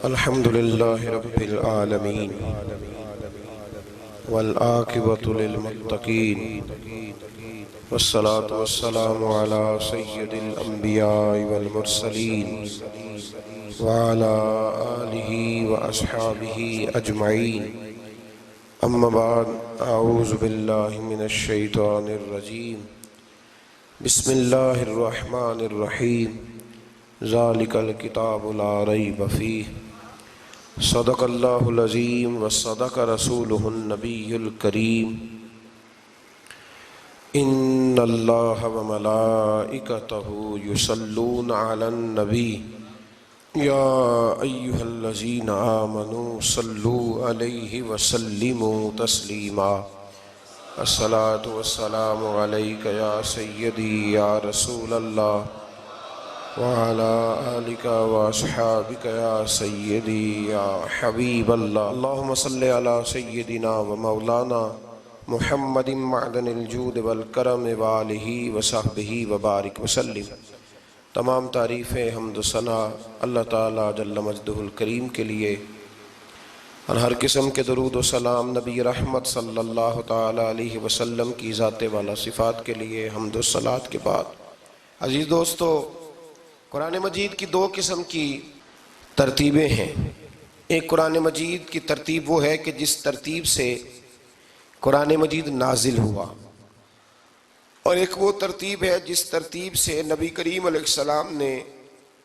الحمد لله رب العالمين والعاقبة للمتقين والصلاة والسلام على سيد الأنبياء والمرسلين وعلى آله وأصحابه أجمعين. أما بعد، أعوذ بالله من الشيطان الرجيم. بسم الله الرحمن الرحيم. ذلك الكتاب لا ريب فيه. صدق الله العظيم وصدق رسوله النبي الكريم. إن الله وملائكته يصلون على النبي يا أيها الذين آمنوا صلوا عليه وسلموا تسليما. الصلاة والسلام عليك يا سيدي يا رسول الله وعلى آلك وأصحابك يا سيدي يا حبيب الله. اللهم صل على سيدنا ومولانا محمد معدن الجود والکرم وآلہ وصحبہ وبارک وسلم. تمام تعریفیں حمد و ثنا اللہ تعالیٰ جل مجدہ الکریم کے لیے، اور ہر قسم کے درود و سلام نبی رحمت صلی اللہ تعالیٰ علیہ وسلم کی ذات والا صفات کے لیے حمد و صلات کے بعد، عزیز دوستو، قرآن مجید کی دو قسم کی ترتیبیں ہیں. ایک قرآن مجید کی ترتیب وہ ہے کہ جس ترتیب سے قرآن مجید نازل ہوا، اور ایک وہ ترتیب ہے جس ترتیب سے نبی کریم علیہ السلام نے،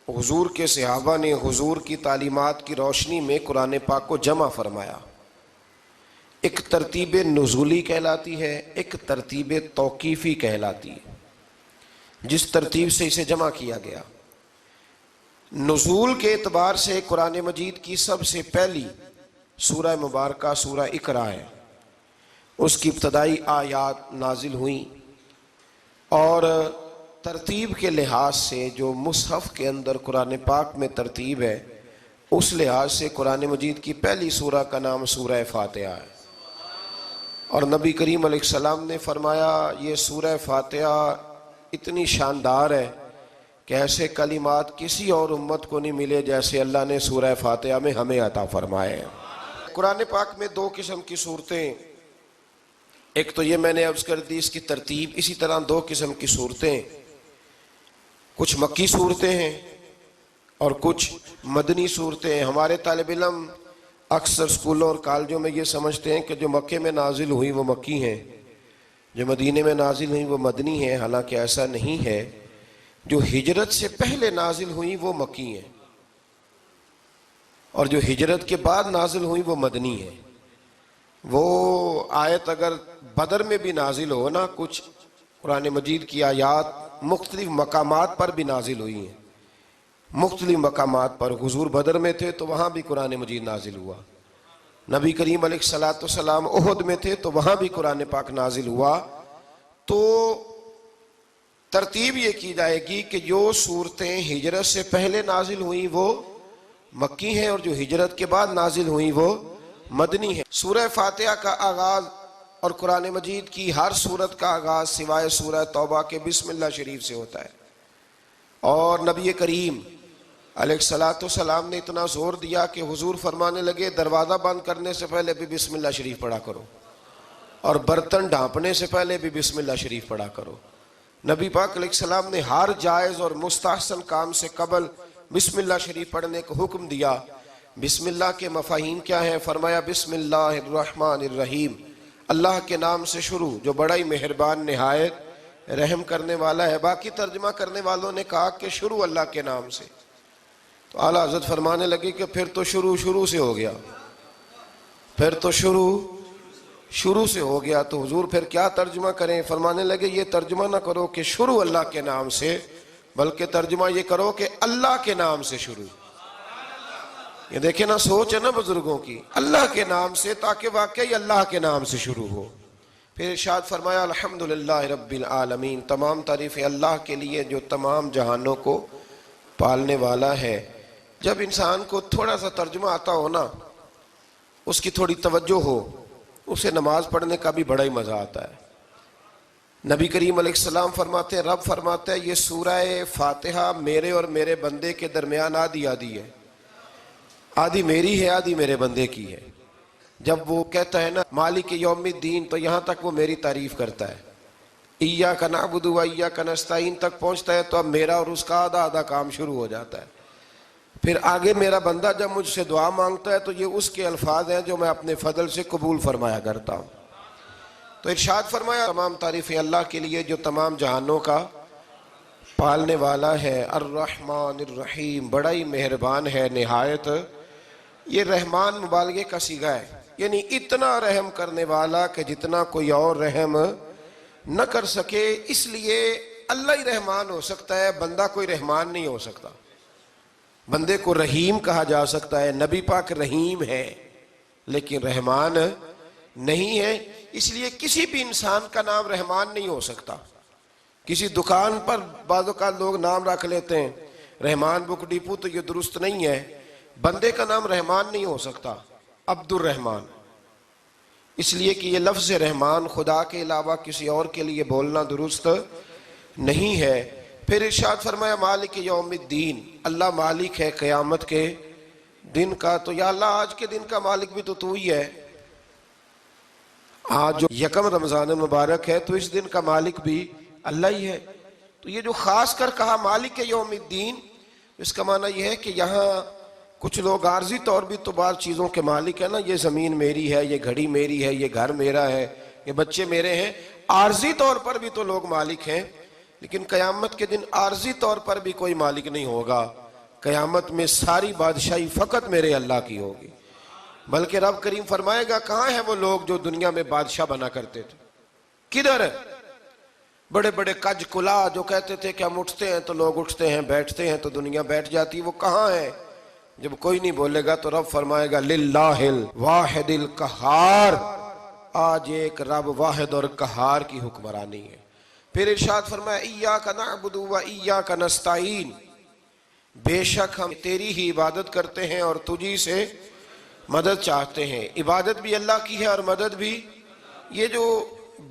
حضور کے صحابہ نے حضور کی تعلیمات کی روشنی میں قرآن پاک کو جمع فرمایا. ایک ترتیب نزولی کہلاتی ہے، ایک ترتیب توقیفی کہلاتی ہے. جس ترتیب سے اسے جمع کیا گیا، نزول کے اعتبار سے قرآن مجید کی سب سے پہلی سورہ مبارکہ سورہ اقرا ہے. اس کی ابتدائی آیات نازل ہوئیں، اور ترتیب کے لحاظ سے جو مصحف کے اندر قرآن پاک میں ترتیب ہے، اس لحاظ سے قرآن مجید کی پہلی سورہ کا نام سورہ فاتحہ ہے. اور نبی کریم علیہ السلام نے فرمایا یہ سورہ فاتحہ اتنی شاندار ہے کہ ایسے کلمات کسی اور امت کو نہیں ملے جیسے اللہ نے سورہ فاتحہ میں ہمیں عطا فرمائے ہیں. قرآن پاک میں دو قسم کی صورتیں، ایک تو یہ میں نے عرض کر دی اس کی ترتیب، اسی طرح دو قسم کی صورتیں، کچھ مکی صورتیں ہیں اور کچھ مدنی صورتیں ہیں. ہمارے طالب علم اکثر اسکولوں اور کالجوں میں یہ سمجھتے ہیں کہ جو مکے میں نازل ہوئی وہ مکی ہیں، جو مدینے میں نازل ہوئی وہ مدنی ہیں. حالانکہ ایسا نہیں ہے. جو ہجرت سے پہلے نازل ہوئی وہ مکی ہیں، اور جو ہجرت کے بعد نازل ہوئی وہ مدنی ہیں. وہ آیت اگر بدر میں بھی نازل ہو نا، کچھ قرآن مجید کی آیات مختلف مقامات پر بھی نازل ہوئی ہیں. مختلف مقامات پر حضور بدر میں تھے تو وہاں بھی قرآن مجید نازل ہوا. نبی کریم علیہ السلام احد میں تھے تو وہاں بھی قرآن پاک نازل ہوا. تو ترتیب یہ کی جائے گی کہ جو صورتیں ہجرت سے پہلے نازل ہوئیں وہ مکی ہیں، اور جو ہجرت کے بعد نازل ہوئیں وہ مدنی ہیں. سورہ فاتحہ کا آغاز اور قرآن مجید کی ہر سورت کا آغاز سوائے سورہ توبہ کے بسم اللہ شریف سے ہوتا ہے. اور نبی کریم علیہ السلام نے اتنا زور دیا کہ حضور فرمانے لگے دروازہ بند کرنے سے پہلے بھی بسم اللہ شریف پڑھا کرو، اور برتن ڈھانپنے سے پہلے بھی بسم اللہ شریف پڑھا کرو. نبی پاک علیہ السلام نے ہر جائز اور مستحسن کام سے قبل بسم اللہ شریف پڑھنے کا حکم دیا. بسم اللہ کے مفاہیم کیا ہیں؟ فرمایا بسم اللہ الرحمن الرحیم، اللہ کے نام سے شروع جو بڑا ہی مہربان نہایت رحم کرنے والا ہے. باقی ترجمہ کرنے والوں نے کہا کہ شروع اللہ کے نام سے، تو اعلیٰ حضرت فرمانے لگے کہ پھر تو شروع سے ہو گیا، پھر تو شروع سے ہو گیا. تو حضور پھر کیا ترجمہ کریں؟ فرمانے لگے یہ ترجمہ نہ کرو کہ شروع اللہ کے نام سے، بلکہ ترجمہ یہ کرو کہ اللہ کے نام سے شروع. یہ دیکھیں نا، سوچ ہے نا بزرگوں کی، اللہ کے نام سے، تاکہ واقعی اللہ کے نام سے شروع ہو. پھر ارشاد فرمایا الحمدللہ رب العالمین، تمام تعریفیں اللہ کے لیے جو تمام جہانوں کو پالنے والا ہے. جب انسان کو تھوڑا سا ترجمہ آتا ہو نا، اس کی تھوڑی توجہ ہو، اسے نماز پڑھنے کا بھی بڑا ہی مزہ آتا ہے. نبی کریم علیہ السلام فرماتے ہیں، رب فرماتا ہے یہ سورہ فاتحہ میرے اور میرے بندے کے درمیان آدھی آدھی ہے. آدھی میری ہے آدھی میرے بندے کی ہے۔ جب وہ کہتا ہے نا مالک یوم الدین، تو یہاں تک وہ میری تعریف کرتا ہے، ایاک نعبد و ایاک نستعین تک پہنچتا ہے تو اب میرا اور اس کا آدھا آدھا کام شروع ہو جاتا ہے۔ پھر آگے میرا بندہ جب مجھ سے دعا مانگتا ہے تو یہ اس کے الفاظ ہیں جو میں اپنے فضل سے قبول فرمایا کرتا ہوں۔ تو ارشاد فرمایا تمام تعریفیں اللہ کے لیے جو تمام جہانوں کا پالنے والا ہے، الرحمن الرحیم، بڑا ہی مہربان ہے نہایت۔ یہ رحمان مبالغے کا صیغہ ہے، یعنی اتنا رحم کرنے والا کہ جتنا کوئی اور رحم نہ کر سکے، اس لیے اللہ ہی رحمان ہو سکتا ہے، بندہ کوئی رحمان نہیں ہو سکتا۔ بندے کو رحیم کہا جا سکتا ہے، نبی پاک رحیم ہے لیکن رحمان نہیں ہے، اس لیے کسی بھی انسان کا نام رحمان نہیں ہو سکتا۔ کسی دکان پر بعض اوقات لوگ نام رکھ لیتے ہیں رحمان بک ڈپو، تو یہ درست نہیں ہے۔ بندے کا نام رحمان نہیں ہو سکتا، عبد الرحمان، اس لیے کہ یہ لفظ رحمان خدا کے علاوہ کسی اور کے لیے بولنا درست نہیں ہے۔ پھر ارشاد فرمایا مالک یوم الدین، اللہ مالک ہے قیامت کے دن کا۔ تو یا اللہ آج کے دن کا مالک بھی تو ہی ہے، آج جو یکم رمضان مبارک ہے تو اس دن کا مالک بھی اللہ ہی ہے۔ تو یہ جو خاص کر کہا مالک یوم الدین، اس کا معنی یہ ہے کہ یہاں کچھ لوگ عارضی طور بھی تو بعض چیزوں کے مالک ہیں نا، یہ زمین میری ہے، یہ گھڑی میری ہے، یہ گھر میرا ہے، یہ بچے میرے ہیں، عارضی طور پر بھی تو لوگ مالک ہیں، لیکن قیامت کے دن عارضی طور پر بھی کوئی مالک نہیں ہوگا۔ قیامت میں ساری بادشاہی فقط میرے اللہ کی ہوگی، بلکہ رب کریم فرمائے گا کہاں ہیں وہ لوگ جو دنیا میں بادشاہ بنا کرتے تھے، کدھر ہے؟ بڑے بڑے کج کلا جو کہتے تھے کہ ہم اٹھتے ہیں تو لوگ اٹھتے ہیں، بیٹھتے ہیں تو دنیا بیٹھ جاتی، وہ کہاں ہے؟ جب کوئی نہیں بولے گا تو رب فرمائے گا للہ الواحد القہار، آج ایک رب واحد اور قہار کی حکمرانی ہے۔ پھر ارشاد فرمایا ایاک نعبد و ایاک نستعین، بے شک ہم تیری ہی عبادت کرتے ہیں اور تجھی سے مدد چاہتے ہیں۔ عبادت بھی اللہ کی ہے اور مدد بھی، یہ جو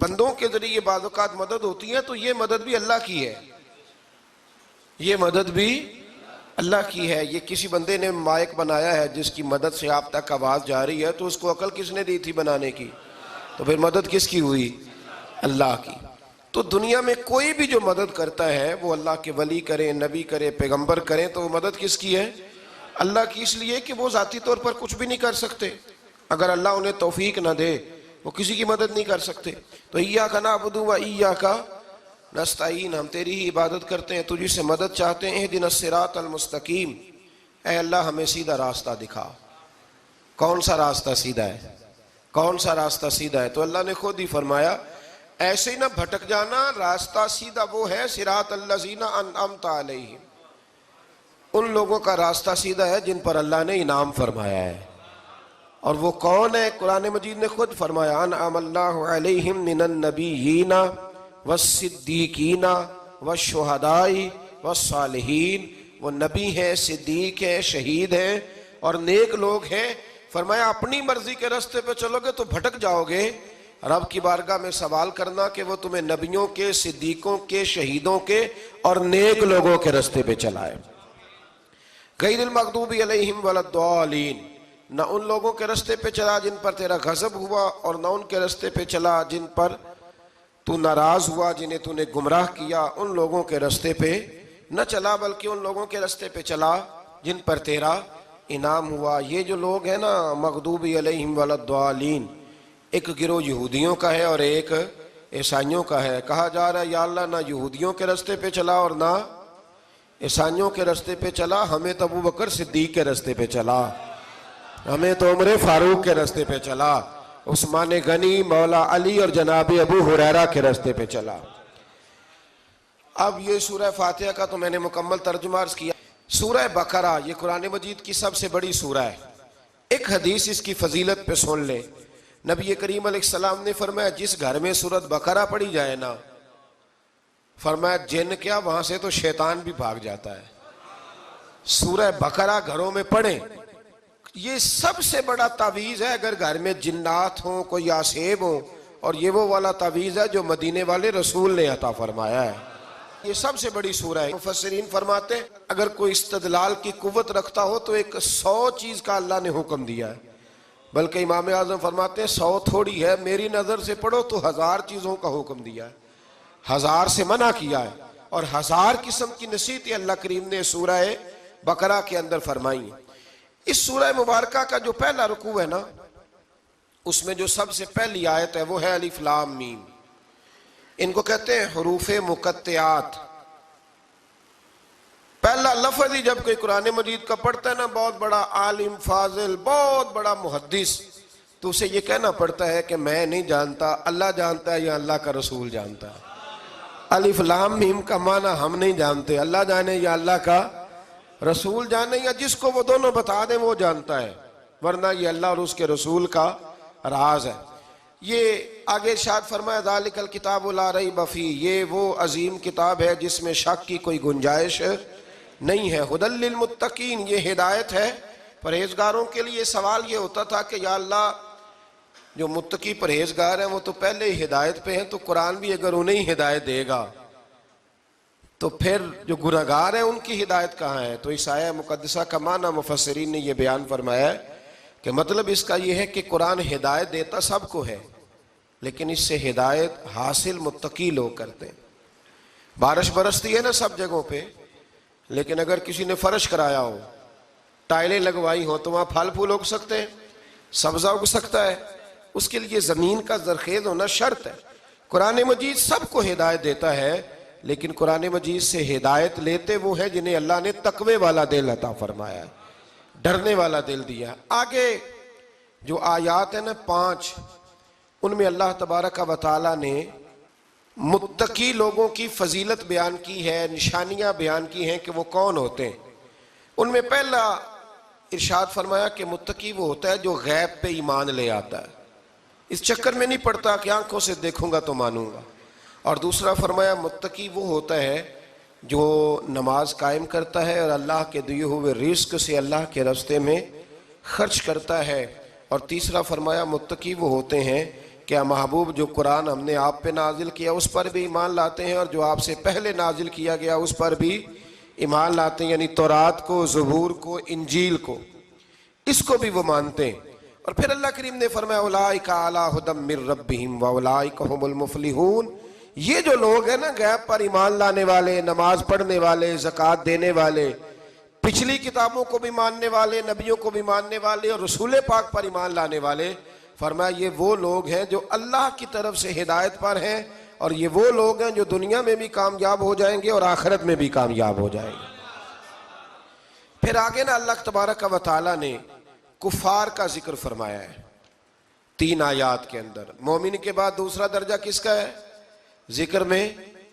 بندوں کے ذریعے بعض اوقات مدد ہوتی ہے تو یہ مدد بھی اللہ کی ہے، یہ مدد بھی اللہ کی ہے۔ یہ کسی بندے نے مائک بنایا ہے جس کی مدد سے آپ تک آواز جا رہی ہے، تو اس کو عقل کس نے دی تھی بنانے کی؟ تو پھر مدد کس کی ہوئی؟ اللہ کی۔ تو دنیا میں کوئی بھی جو مدد کرتا ہے وہ اللہ کے ولی کریں، نبی کرے، پیغمبر کریں، تو وہ مدد کس کی ہے؟ اللہ کی، اس لیے کہ وہ ذاتی طور پر کچھ بھی نہیں کر سکتے، اگر اللہ انہیں توفیق نہ دے وہ کسی کی مدد نہیں کر سکتے۔ تو ایاک نعبد و ایاک نستعین، ہم تیری ہی عبادت کرتے ہیں، تجھی سے مدد چاہتے ہیں۔ اہدنا الصراط المستقیم، اے اللہ ہمیں سیدھا راستہ دکھا۔ کون سا راستہ سیدھا ہے؟ کون سا راستہ سیدھا ہے؟ تو اللہ نے خود ہی فرمایا ایسے ہی نہ بھٹک جانا، راستہ سیدھا وہ ہے صراط الذین انعمت علیہم، ان لوگوں کا راستہ سیدھا ہے جن پر اللہ نے انعام فرمایا ہے۔ اور وہ کون ہے؟ قرآن مجید نے خود فرمایا انعم اللہ علیہم من النبیین والصدیقین والشہداء والصالحین، وہ نبی ہیں، صدیق ہیں، شہید ہیں اور نیک لوگ ہیں۔ فرمایا اپنی مرضی کے راستے پہ چلو گے تو بھٹک جاؤ گے، رب کی بارگاہ میں سوال کرنا کہ وہ تمہیں نبیوں کے، صدیقوں کے، شہیدوں کے اور نیک لوگوں کے راستے پہ چلائے۔ غیر المغضوب علیہم ولا الضالین، نہ ان لوگوں کے راستے پہ چلا جن پر تیرا غضب ہوا، اور نہ ان کے راستے پہ چلا جن پر تو ناراض ہوا، جنہیں تو نے گمراہ کیا، ان لوگوں کے راستے پہ نہ چلا، بلکہ ان لوگوں کے راستے پہ چلا جن پر تیرا انعام ہوا۔ یہ جو لوگ ہیں نا مغضوب علیہم ولا الضالین، ایک گروہ یہودیوں کا ہے اور ایک عیسائیوں کا ہے۔ کہا جا رہا ہے یا اللہ نہ یہودیوں کے راستے پہ چلا اور نہ عیسائیوں کے راستے پہ چلا، ہمیں تو ابو بکر صدیق کے راستے پہ چلا، ہمیں تو عمر فاروق کے راستے پہ چلا، عثمان غنی، مولا علی اور جناب ابو ہریرہ کے راستے پہ چلا۔ اب یہ سورہ فاتحہ کا تو میں نے مکمل ترجمہ عرض کیا۔ سورہ بقرہ یہ قرآن مجید کی سب سے بڑی سورہ ہے۔ ایک حدیث اس کی فضیلت پہ سن لے، نبی کریم علیہ السلام نے فرمایا جس گھر میں سورۃ بقرہ پڑھی جائے نا، فرمایا جن کیا وہاں سے تو شیطان بھی بھاگ جاتا ہے۔ سورہ بقرہ گھروں میں پڑھیں، یہ سب سے بڑا تعویذ ہے۔ اگر گھر میں جنات ہوں، کوئی آسیب ہوں، اور یہ وہ والا تعویذ ہے جو مدینے والے رسول نے عطا فرمایا ہے۔ یہ سب سے بڑی سورہ ہے۔ مفسرین فرماتے ہیں اگر کوئی استدلال کی قوت رکھتا ہو تو ایک 100 چیز کا اللہ نے حکم دیا ہے، بلکہ امام اعظم فرماتے ہیں 100 تھوڑی ہے، میری نظر سے پڑھو تو 1000 چیزوں کا حکم دیا ہے، 1000 سے منع کیا ہے، اور 1000 قسم کی نصیحتیں اللہ کریم نے سورہ بقرہ کے اندر فرمائی ہیں۔ اس سورہ مبارکہ کا جو پہلا رکوع ہے نا، اس میں جو سب سے پہلی آیت ہے وہ ہے الف لام میم۔ ان کو کہتے ہیں حروف مقطعات۔ پہلا لفظ ہی جب کوئی قرآن مجید کا پڑھتا ہے نا، بہت بڑا عالم فاضل، بہت بڑا محدث، تو اسے یہ کہنا پڑتا ہے کہ میں نہیں جانتا، اللہ جانتا ہے یا اللہ کا رسول جانتا ہے۔ الف لام میم کا معنی ہم نہیں جانتے، اللہ جانے یا اللہ کا رسول جانے، یا جس کو وہ دونوں بتا دیں وہ جانتا ہے، ورنہ یہ اللہ اور اس کے رسول کا راز ہے۔ یہ آگے ارشاد فرمایا ذالک الکتاب لا ریب فیہ، یہ وہ عظیم کتاب ہے جس میں شک کی کوئی گنجائش نہیں ہے۔ ھدی للمتقین، یہ ہدایت ہے پرہیزگاروں کے لیے۔ سوال یہ ہوتا تھا کہ یا اللہ جو متقی پرہیزگار ہیں وہ تو پہلے ہی ہدایت پہ ہیں، تو قرآن بھی اگر انہیں ہدایت دے گا تو پھر جو گنہگار ہیں ان کی ہدایت کہاں ہے؟ تو اس آیہ مقدسہ کا معنی مفسرین نے یہ بیان فرمایا ہے کہ مطلب اس کا یہ ہے کہ قرآن ہدایت دیتا سب کو ہے، لیکن اس سے ہدایت حاصل متقی لوگ کرتے ہیں۔ بارش برستی ہے نا سب جگہوں پہ، لیکن اگر کسی نے فرش کرایا ہو، ٹائلیں لگوائی ہو، تو وہاں پھل پھول اگ سکتے ہیں، سبزہ اگ سکتا ہے، اس کے لیے زمین کا زرخیز ہونا شرط ہے۔ قرآن مجید سب کو ہدایت دیتا ہے، لیکن قرآن مجید سے ہدایت لیتے وہ ہیں جنہیں اللہ نے تقوی والا دل عطا فرمایا ہے، ڈرنے والا دل دیا ہے۔ آگے جو آیات ہیں نا 5، ان میں اللہ تبارک و تعالیٰ نے متقی لوگوں کی فضیلت بیان کی ہے، نشانیاں بیان کی ہیں کہ وہ کون ہوتے ہیں۔ ان میں پہلا ارشاد فرمایا کہ متقی وہ ہوتا ہے جو غیب پہ ایمان لے آتا ہے، اس چکر میں نہیں پڑتا کہ آنکھوں سے دیکھوں گا تو مانوں گا۔ اور دوسرا فرمایا متقی وہ ہوتا ہے جو نماز قائم کرتا ہے اور اللہ کے دیے ہوئے رزق سے اللہ کے راستے میں خرچ کرتا ہے۔ اور تیسرا فرمایا متقی وہ ہوتے ہیں کہ محبوب جو قرآن ہم نے آپ پہ نازل کیا اس پر بھی ایمان لاتے ہیں، اور جو آپ سے پہلے نازل کیا گیا اس پر بھی ایمان لاتے ہیں، یعنی تورات کو، زبور کو، انجیل کو، اس کو بھی وہ مانتے ہیں۔ اور پھر اللہ کریم نے فرمایا اولئک علی ھدی من ربہم واولئک ھم المفلحون، یہ جو لوگ ہیں نا غیب پر ایمان لانے والے، نماز پڑھنے والے، زکوٰۃ دینے والے، پچھلی کتابوں کو بھی ماننے والے، نبیوں کو بھی ماننے والے، اور رسول پاک پر ایمان لانے والے، فرمایا یہ وہ لوگ ہیں جو اللہ کی طرف سے ہدایت پر ہیں، اور یہ وہ لوگ ہیں جو دنیا میں بھی کامیاب ہو جائیں گے اور آخرت میں بھی کامیاب ہو جائیں گے۔ پھر آگے نا اللہ تبارک و تعالیٰ نے کفار کا ذکر فرمایا ہے 3 آیات کے اندر۔ مومن کے بعد دوسرا درجہ کس کا ہے؟ ذکر میں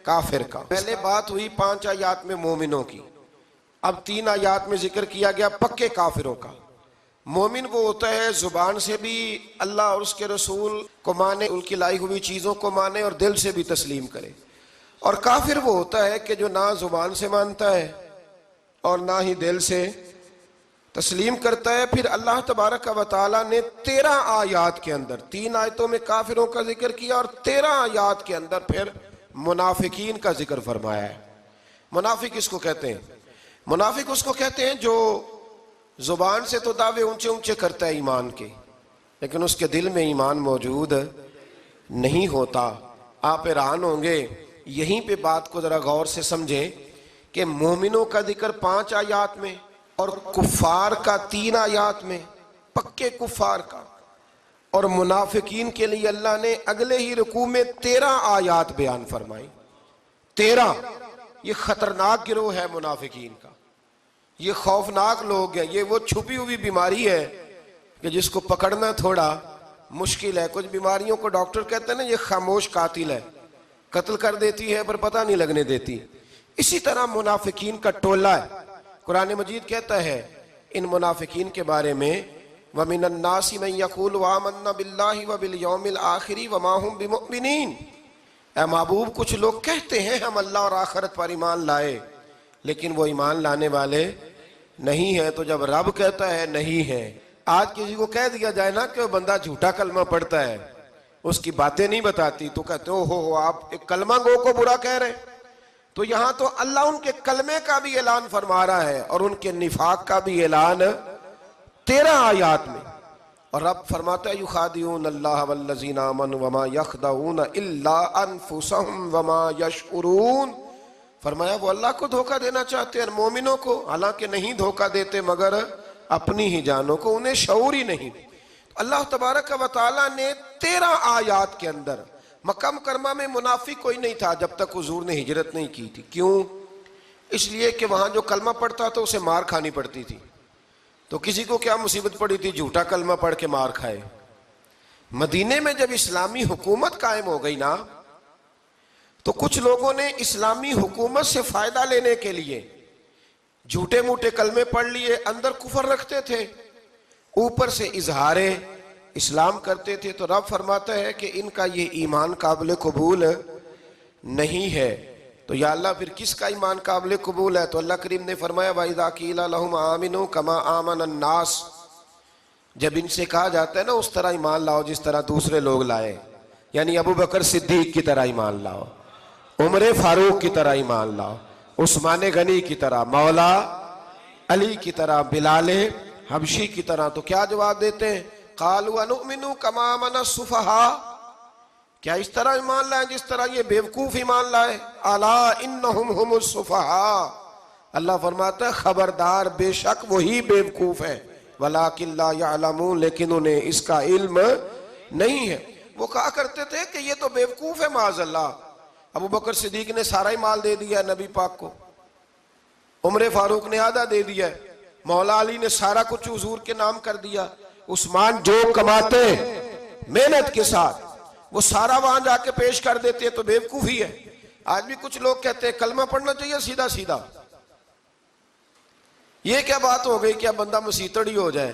کافر کا۔ پہلے بات ہوئی 5 آیات میں مومنوں کی، اب 3 آیات میں ذکر کیا گیا پکے کافروں کا۔ مومن وہ ہوتا ہے زبان سے بھی اللہ اور اس کے رسول کو مانے، ان کی لائی ہوئی چیزوں کو مانے اور دل سے بھی تسلیم کرے، اور کافر وہ ہوتا ہے کہ جو نہ زبان سے مانتا ہے اور نہ ہی دل سے تسلیم کرتا ہے۔ پھر اللہ تبارک و تعالیٰ نے 13 آیات کے اندر، 3 آیتوں میں کافروں کا ذکر کیا اور 13 آیات کے اندر پھر منافقین کا ذکر فرمایا ہے۔ منافق اس کو کہتے ہیں، منافق اس کو کہتے ہیں جو زبان سے تو دعوے اونچے اونچے کرتا ہے ایمان کے، لیکن اس کے دل میں ایمان موجود نہیں ہوتا۔ آپ حیران ہوں گے، یہیں پہ بات کو ذرا غور سے سمجھیں کہ مومنوں کا ذکر 5 آیات میں اور کفار کا 3 آیات میں، پکے کفار کا، اور منافقین کے لیے اللہ نے اگلے ہی رکوع میں 13 آیات بیان فرمائی۔ 13، یہ خطرناک گروہ ہے منافقین کا، یہ خوفناک لوگ ہیں، یہ وہ چھپی ہوئی بیماری ہے کہ جس کو پکڑنا تھوڑا مشکل ہے۔ کچھ بیماریوں کو ڈاکٹر کہتے ہیں نا یہ خاموش قاتل ہے، قتل کر دیتی ہے پر پتہ نہیں لگنے دیتی۔ اسی طرح منافقین کا ٹولہ ہے۔ قرآن مجید کہتا ہے ان منافقین کے بارے میں وَمِنَ النَّاسِ مَن يَقُولُ آمَنَّا بِاللَّهِ وَبِالْيَوْمِ الْآخِرِ وَمَا هُمْ بِمُؤْمِنِينَ، اے محبوب کچھ لوگ کہتے ہیں ہم اللہ اور آخرت پر ایمان لائے، لیکن وہ ایمان لانے والے نہیں ہیں۔ تو جب رب کہتا ہے نہیں ہے، آج کسی کو کہہ دیا جائے نا کہ وہ بندہ جھوٹا کلمہ پڑھتا ہے، اس کی باتیں نہیں بتاتے، تو کہتے ہو آپ ایک کلمہ گو کو برا کہہ رہے ہیں۔ تو یہاں تو اللہ ان کے کلمے کا بھی اعلان فرما رہا ہے اور ان کے نفاق کا بھی اعلان 13 آیات میں. اور رب فرماتا ہے یخادعون اللہ والذین آمنوا وما یخدعون الا انفسهم وما یشعرون. فرمایا وہ اللہ کو دھوکہ دینا چاہتے ہیں مومنوں کو، حالانکہ نہیں دھوکہ دیتے مگر اپنی ہی جانوں کو، انہیں شعور ہی نہیں. اللہ تبارک و تعالیٰ نے 13 آیات کے اندر مکہ مکرمہ میں منافق کوئی نہیں تھا جب تک حضور نے ہجرت نہیں کی تھی. کیوں؟ اس لیے کہ وہاں جو کلمہ پڑھتا تھا اسے مار کھانی پڑتی تھی. تو کسی کو کیا مصیبت پڑی تھی؟ جھوٹا کلمہ پڑھ کے مار کھائے. مدینے میں جب اسلامی حکومت قائم ہو گئی نا تو کچھ لوگوں نے اسلامی حکومت سے فائدہ لینے کے لیے جھوٹے موٹے کلمے پڑھ لیے، اندر کفر رکھتے تھے، اوپر سے اظہار اسلام کرتے تھے. تو رب فرماتا ہے کہ ان کا یہ ایمان قابل قبول نہیں ہے. تو یا اللہ پھر کس کا ایمان قابل قبول ہے؟ تو اللہ کریم نے فرمایا وَإِذَا قِيلَ لَهُمْ آمِنُوا كَمَا آمَنَ النَّاسِ. جب ان سے کہا جاتا ہے نا اس طرح ایمان لاؤ جس طرح دوسرے لوگ لائے، یعنی ابو بکر صدیق کی طرح ایمان لاؤ، عمر فاروق کی طرح ایمان لاؤ، عثمان غنی کی طرح، مولا علی کی طرح، بلال حبشی کی طرح. تو کیا جواب دیتے ہیں؟ قالوا انؤمن كما آمن السفهاء. کیا اس طرح ایمان لائیں جس طرح یہ بیوقوف ایمان لائے؟ الا انہم هم السفهاء. اللہ فرماتا ہے خبردار بے شک وہی بیوقوف ہے، ولکن لا يعلمون، لیکن انہیں اس کا علم نہیں ہے. وہ کہا کرتے تھے کہ یہ تو بیوقوف ہے معاذ اللہ. ابو بکر صدیق نے سارا ہی مال دے دیا نبی پاک کو، عمر فاروق نے آدھا دے دیا، مولا علی نے سارا کچھ حضور کے نام کر دیا، عثمان جو کماتے محنت کے ساتھ وہ سارا وہاں جا کے پیش کر دیتے. تو بیوقوفی ہے. آج بھی کچھ لوگ کہتے ہیں کلمہ پڑھنا چاہیے سیدھا سیدھا. یہ کیا بات ہو گئی کیا بندہ مسیطڑ ہی ہو جائے؟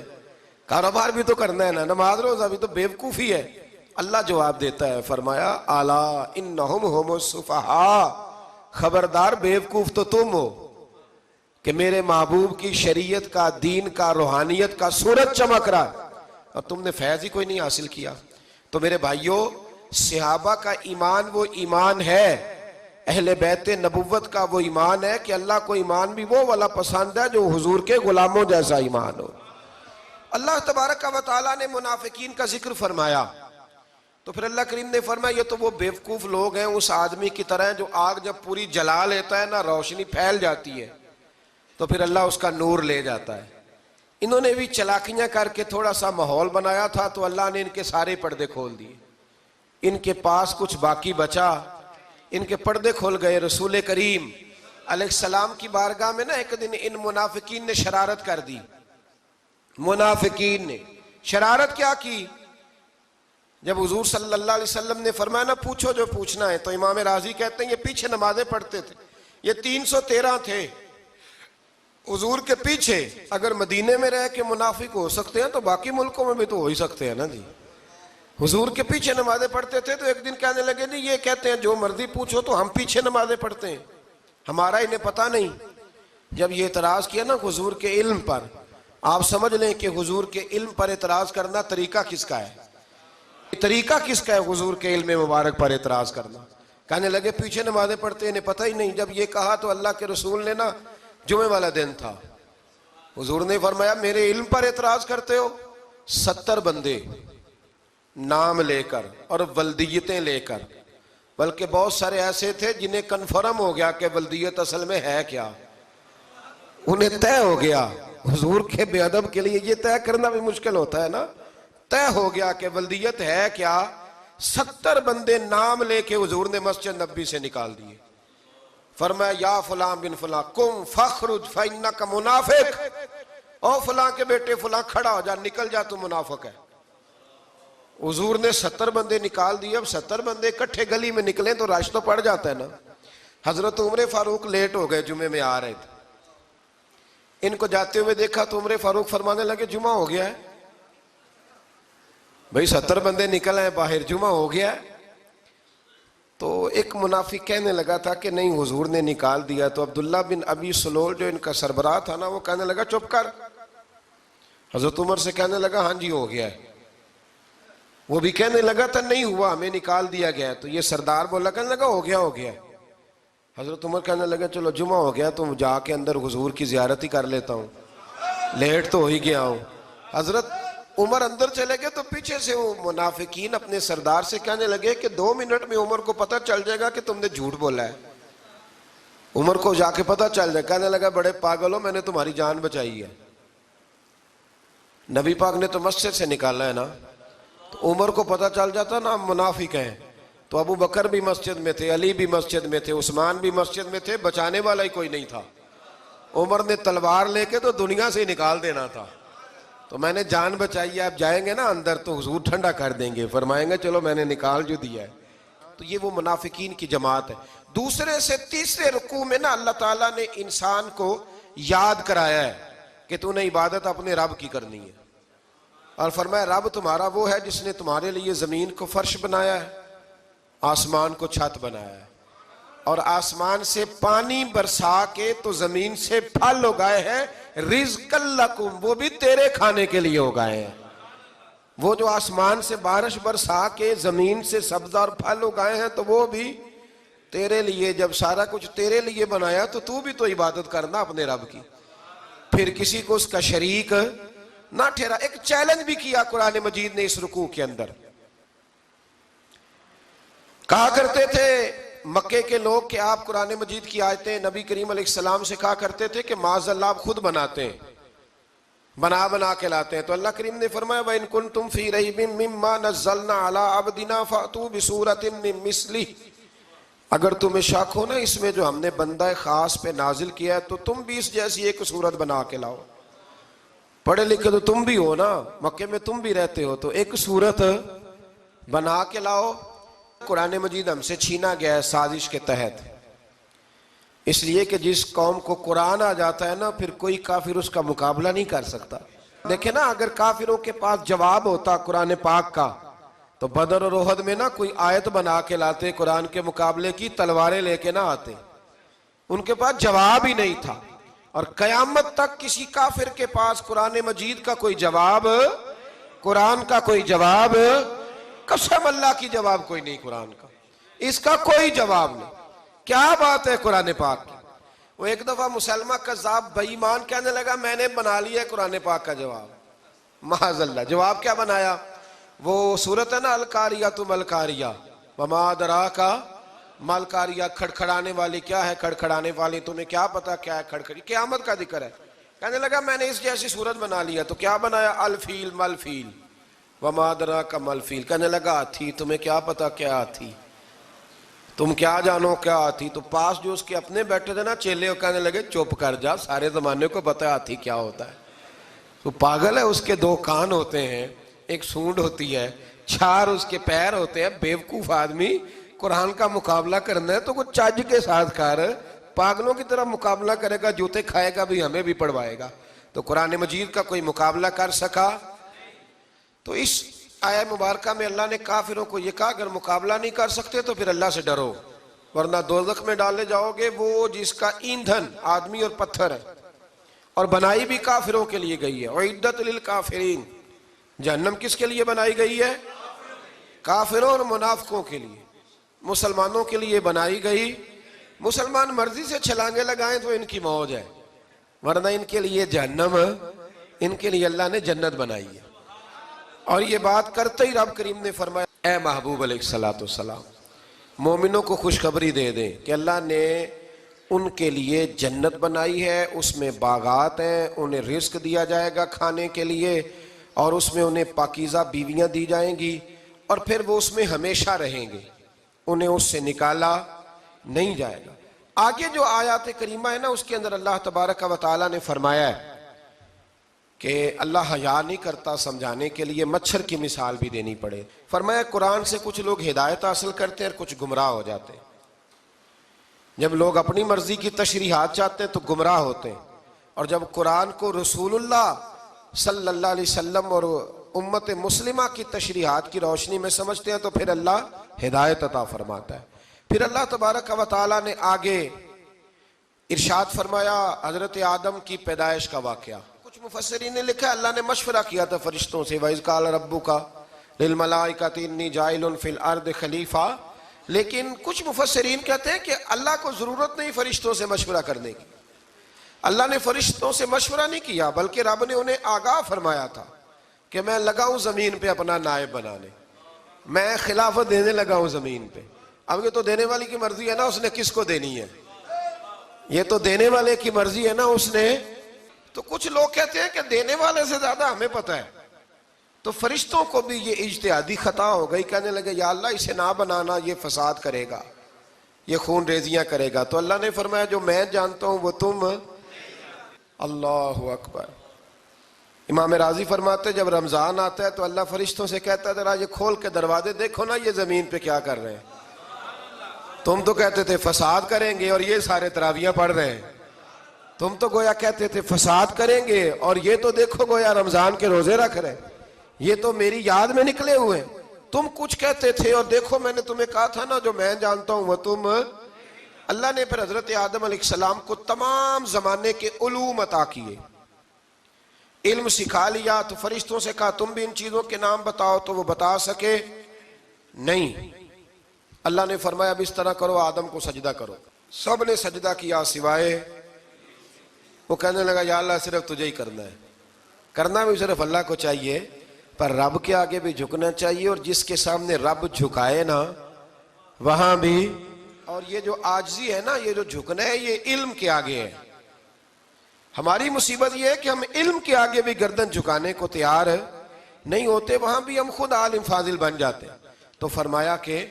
کاروبار بھی تو کرنا ہے نا، نماز روزہ بھی. تو بیوقوفی ہے. اللہ جواب دیتا ہے، فرمایا الا انہم هم السفہاء، خبردار بیوقوف تو تم ہو کہ میرے محبوب کی شریعت کا، دین کا، روحانیت کا سورج چمک رہا ہے اور تم نے فیض ہی کوئی نہیں حاصل کیا. تو میرے بھائیوں، صحابہ کا ایمان وہ ایمان ہے، اہل بیت نبوت کا وہ ایمان ہے کہ اللہ کو ایمان بھی وہ والا پسند ہے جو حضور کے غلاموں جیسا ایمان ہو. اللہ تبارک و تعالیٰ نے منافقین کا ذکر فرمایا تو پھر اللہ کریم نے فرمایا یہ تو وہ بیوقوف لوگ ہیں اس آدمی کی طرح جو آگ جب پوری جلا لیتا ہے نا روشنی پھیل جاتی ہے تو پھر اللہ اس کا نور لے جاتا ہے. انہوں نے بھی چلاکیاں کر کے تھوڑا سا ماحول بنایا تھا تو اللہ نے ان کے سارے پردے کھول دیے. ان کے پاس کچھ باقی بچا، ان کے پردے کھول گئے. رسول کریم علیہ السلام کی بارگاہ میں نا ایک دن ان منافقین نے شرارت کر دی. منافقین نے شرارت کیا کی؟ جب حضور صلی اللہ علیہ وسلم نے فرمایا نا پوچھو جو پوچھنا ہے، تو امام راضی کہتے ہیں یہ پیچھے نمازیں پڑھتے تھے، یہ 313 تھے حضور کے پیچھے. اگر مدینے میں رہ کے منافق ہو سکتے ہیں تو باقی ملکوں میں بھی تو ہو ہی سکتے ہیں نا جی. حضور کے پیچھے نمازیں پڑھتے تھے تو ایک دن کہنے لگے جی یہ کہتے ہیں جو مرضی پوچھو تو ہم پیچھے نمازیں پڑھتے ہیں، ہمارا انہیں پتہ نہیں. جب یہ اعتراض کیا نا حضور کے علم پر، آپ سمجھ لیں کہ حضور کے علم پر اعتراض کرنا طریقہ کس کا ہے؟ طریقہ کس کا ہے حضور کے علم مبارک پر اعتراض کرنا؟ کہنے لگے پیچھے نمازیں پڑھتے انہیں پتہ ہی نہیں. جب یہ کہا تو اللہ کے رسول نے نا، جمعے والا دن تھا، حضور نے فرمایا میرے علم پر اعتراض کرتے ہو؟ 70 بندے نام لے کر اور ولدیتیں لے کر، بلکہ بہت سارے ایسے تھے جنہیں کنفرم ہو گیا کہ ولدیت اصل میں ہے کیا، انہیں طے ہو گیا. حضور کے بے ادب کے لیے یہ طے کرنا بھی مشکل ہوتا ہے نا. طے ہو گیا کہ ولدیت ہے کیا. 70 بندے نام لے کے حضور نے مسجد نبوی سے نکال دیے. فرمایا یا فلاں بن فلاں قم فخرج فإنک منافق، او فلاں کے بیٹے فلاں کھڑا ہو جا، نکل جا، تو منافق ہے. حضور نے 70 بندے نکال دیے. اب 70 بندے اکٹھے گلی میں نکلیں تو رش تو پڑ جاتا ہے نا. حضرت عمر فاروق لیٹ ہو گئے، جمعے میں آ رہے تھے. ان کو جاتے ہوئے دیکھا تو عمر فاروق فرمانے لگے جمعہ ہو گیا ہے. بھئی 70 بندے نکل آئے باہر، جمعہ ہو گیا ہے. تو ایک منافق کہنے لگا تھا کہ نہیں حضور نے نکال دیا. تو عبداللہ بن ابی سلول جو ان کا سربراہ تھا نا، وہ کہنے لگا چپ کر. حضرت عمر سے کہنے لگا ہاں جی ہو گیا ہے. وہ بھی کہنے لگا تھا نہیں ہوا، ہمیں نکال دیا گیا. تو یہ سردار بولا، کہنے لگا ہو گیا ہو گیا. حضرت عمر کہنے لگے چلو جمعہ ہو گیا تو جا کے اندر حضور کی زیارت ہی کر لیتا ہوں، لیٹ تو ہو ہی گیا ہوں۔ حضرت عمر اندر چلے گئے تو پیچھے سے وہ منافقین اپنے سردار سے کہنے لگے کہ 2 منٹ میں عمر کو پتہ چل جائے گا کہ تم نے جھوٹ بولا ہے۔ عمر کو جا کے پتہ چل جائے، کہنے لگا بڑے پاگل ہو، میں نے تمہاری جان بچائی ہے، نبی پاک نے تو مسجد سے نکالا ہے نا۔ تو عمر کو پتہ چل جاتا نا منافق ہیں، تو ابو بکر بھی مسجد میں تھے، علی بھی مسجد میں تھے، عثمان بھی مسجد میں تھے، بچانے والا ہی کوئی نہیں تھا۔ عمر نے تلوار لے کے تو دنیا سے نکال دینا تھا، تو میں نے جان بچائی ہے، آپ جائیں گے نا اندر تو حضور ٹھنڈا کر دیں گے، فرمائیں گے چلو میں نے نکال جو دیا ہے۔ تو یہ وہ منافقین کی جماعت ہے۔ دوسرے سے تیسرے رکوع میں نا اللہ تعالیٰ نے انسان کو یاد کرایا ہے کہ تو نے عبادت اپنے رب کی کرنی ہے، اور فرمایا رب تمہارا وہ ہے جس نے تمہارے لیے زمین کو فرش بنایا ہے، آسمان کو چھت بنایا ہے، اور آسمان سے پانی برسا کے تو زمین سے پھل اگائے ہیں، رزق لکم، وہ بھی تیرے کھانے کے لیے اگائے ہیں۔ وہ جو آسمان سے بارش برسا کے زمین سے سبز اور پھل اگائے ہیں تو وہ بھی تیرے لیے۔ جب سارا کچھ تیرے لیے بنایا تو بھی تو عبادت کرنا اپنے رب کی، پھر کسی کو اس کا شریک نہ ٹھہرا۔ ایک چیلنج بھی کیا قرآن مجید نے اس رکوع کے اندر، کہا کرتے تھے مکے کے لوگ کہ آپ قرآن مجید کی آیتیں نبی کریم علیہ السلام سے کہا کرتے تھے کہ معاذ اللہ آپ خود بناتے ہیں، بنا کے لاتے ہیں۔ تو اللہ کریم نے فرمایا وَإِن كُنتُمْ فِي رَيْبٍ مِّمَّا نَزَّلْنَا عَلَىٰ عَبْدِنَا فَأْتُوا بِسُورَةٍ مِّن مِّثْلِهِ، اگر تمہیں شک ہو نا اس میں جو ہم نے بندہ خاص پہ نازل کیا ہے تو تم بھی اس جیسی ایک صورت بنا کے لاؤ۔ پڑھے لکھے تو تم بھی ہو نا، مکے میں تم بھی رہتے ہو، تو ایک صورت بنا کے لاؤ۔ قرآن مجید ہم سے چھینا گیا ہے سازش کے تحت، اس لیے کہ جس قوم کو قرآن آ جاتا ہے نا پھر کوئی کافر اس کا مقابلہ نہیں کر سکتا۔ دیکھیں نا اگر کافروں کے پاس جواب ہوتا قرآن پاک کا تو بدر اور احد میں نا کوئی آیت بنا کے لاتے قرآن کے مقابلے کی، تلواریں لے کے نہ آتے، ان کے پاس جواب ہی نہیں تھا۔ اور قیامت تک کسی کافر کے پاس قرآن مجید کا کوئی جواب، قرآن کا کوئی جواب، قسم اللہ کی جواب کوئی نہیں، قرآن کا اس کا کوئی جواب نہیں۔ کیا بات ہے قرآن پاک کی۔ وہ ایک دفعہ مسلمہ کذاب بے ایمان کہنے لگا میں نے بنا لیا ہے قرآن پاک کا جواب، معاذ اللہ۔ جواب کیا بنایا؟ وہ سورت ہے نا القاریۃ ما القاریہ وما ادراک ما القاریہ، کھڑکھڑانے والی کیا ہے، کھڑکھڑانے والی تمہیں کیا پتا کیا ہے کھڑکھڑی، قیامت کا ذکر ہے۔ کہنے لگا میں نے اس جیسی سورت بنا لیا، تو کیا بنایا؟ الفیل ملفیل وما ادراک ما الفیل، کہنے لگا ہاتھی، تمہیں کیا پتا کیا ہاتھی، تم کیا جانو کیا ہاتھی۔ تو پاس جو اس کے اپنے بیٹھے تھے نا چیلے، وہ کہنے لگے چپ کر جا، سارے زمانے کو پتا ہے ہاتھی کیا ہوتا ہے۔ تو پاگل ہے، اس کے 2 کان ہوتے ہیں، ایک سونڈ ہوتی ہے، 4 اس کے پیر ہوتے ہیں۔ بیوقوف آدمی قرآن کا مقابلہ کرنا ہے تو کچھ چج کے ساتھ کر، پاگلوں کی طرح مقابلہ کرے گا، جوتے کھائے گا بھی ہمیں بھی پڑھوائے گا۔ تو قرآن مجید کا کوئی مقابلہ کر سکا؟ تو اس آیہ مبارکہ میں اللہ نے کافروں کو یہ کہا اگر مقابلہ نہیں کر سکتے تو پھر اللہ سے ڈرو، ورنہ دوزخ میں ڈالے جاؤ گے، وہ جس کا ایندھن آدمی اور پتھر ہے، اور بنائی بھی کافروں کے لیے گئی ہے۔ اعدت للکافرین، جہنم کس کے لیے بنائی گئی ہے؟ کافروں اور منافقوں کے لیے۔ مسلمانوں کے لیے بنائی گئی، مسلمان مرضی سے چھلانگے لگائیں تو ان کی موج ہے، ورنہ ان کے لیے جہنم، ان کے لیے اللہ نے جنت بنائی ہے۔ اور یہ بات کرتے ہی رب کریم نے فرمایا اے محبوب علیہ السلام مومنوں کو خوشخبری دے دیں کہ اللہ نے ان کے لیے جنت بنائی ہے، اس میں باغات ہیں، انہیں رزق دیا جائے گا کھانے کے لیے، اور اس میں انہیں پاکیزہ بیویاں دی جائیں گی، اور پھر وہ اس میں ہمیشہ رہیں گے، انہیں اس سے نکالا نہیں جائے گا۔ آگے جو آیات کریمہ ہے نا اس کے اندر اللہ تبارک و تعالیٰ نے فرمایا ہے کہ اللہ حیا نہیں کرتا سمجھانے کے لیے مچھر کی مثال بھی دینی پڑے۔ فرمایا قرآن سے کچھ لوگ ہدایت حاصل کرتے ہیں اور کچھ گمراہ ہو جاتے ہیں۔ جب لوگ اپنی مرضی کی تشریحات چاہتے ہیں تو گمراہ ہوتے ہیں، اور جب قرآن کو رسول اللہ صلی اللہ علیہ وسلم اور امت مسلمہ کی تشریحات کی روشنی میں سمجھتے ہیں تو پھر اللہ ہدایت عطا فرماتا ہے۔ پھر اللہ تبارک و تعالیٰ نے آگے ارشاد فرمایا حضرت آدم کی پیدائش کا واقعہ۔ کچھ مفسرین نے لکھا اللہ نے مشورہ کیا تھا فرشتوں سے، وَإِذْ قَالَ رَبُّكَ لِلْمَلَائِكَةِ إِنِّي جَاعِلٌ فِي الْأَرْضِ خَلِيفَةً لیکن کچھ مفسرین کہتے ہیں کہ اللہ کو ضرورت نہیں فرشتوں سے مشورہ کرنے کی. اللہ نے فرشتوں سے مشورہ نہیں کیا، بلکہ رب نے انہیں آگاہ فرمایا تھا کہ میں لگا ہوں زمین پہ اپنا نائب بنانے، میں خلافت دینے لگا ہوں زمین پہ. اب یہ تو دینے والی کی مرضی ہے نا اس نے کس کو دینی ہے، یہ تو دینے والے کی مرضی ہے نا اس نے. تو کچھ لوگ کہتے ہیں کہ دینے والے سے زیادہ ہمیں پتہ ہے. تو فرشتوں کو بھی یہ اجتہادی خطا ہو گئی، کہنے لگے یا اللہ اسے نہ بنانا، یہ فساد کرے گا، یہ خون ریزیاں کرے گا. تو اللہ نے فرمایا جو میں جانتا ہوں وہ تم. اللہ اکبر. امام راضی فرماتے جب رمضان آتا ہے تو اللہ فرشتوں سے کہتا ہے ذرا یہ کھول کے دروازے دیکھو نا یہ زمین پہ کیا کر رہے ہیں. تم تو کہتے تھے فساد کریں گے اور یہ سارے تراویحاں پڑھ رہے ہیں. تم تو گویا کہتے تھے فساد کریں گے اور یہ تو دیکھو گویا رمضان کے روزے رکھ رہے ہیں، یہ تو میری یاد میں نکلے ہوئے ہیں. تم کچھ کہتے تھے اور دیکھو میں نے تمہیں کہا تھا نا جو میں جانتا ہوں وہ تم. اللہ نے پھر حضرت آدم علیہ السلام کو تمام زمانے کے علوم عطا کیے، علم سکھا لیا. تو فرشتوں سے کہا تم بھی ان چیزوں کے نام بتاؤ، تو وہ بتا سکے نہیں. اللہ نے فرمایا اب اس طرح کرو آدم کو سجدہ کرو. سب نے سجدہ کیا سوائے. وہ کہنے لگا یا اللہ صرف تجھے ہی کرنا ہے. کرنا بھی صرف اللہ کو چاہیے، پر رب کے آگے بھی جھکنا چاہیے، اور جس کے سامنے رب جھکائے نا وہاں بھی. اور یہ جو عاجزی ہے نا، یہ جو جھکنا ہے، یہ علم کے آگے ہے. ہماری مصیبت یہ ہے کہ ہم علم کے آگے بھی گردن جھکانے کو تیار نہیں ہوتے، وہاں بھی ہم خود عالم فاضل بن جاتے. تو فرمایا کہ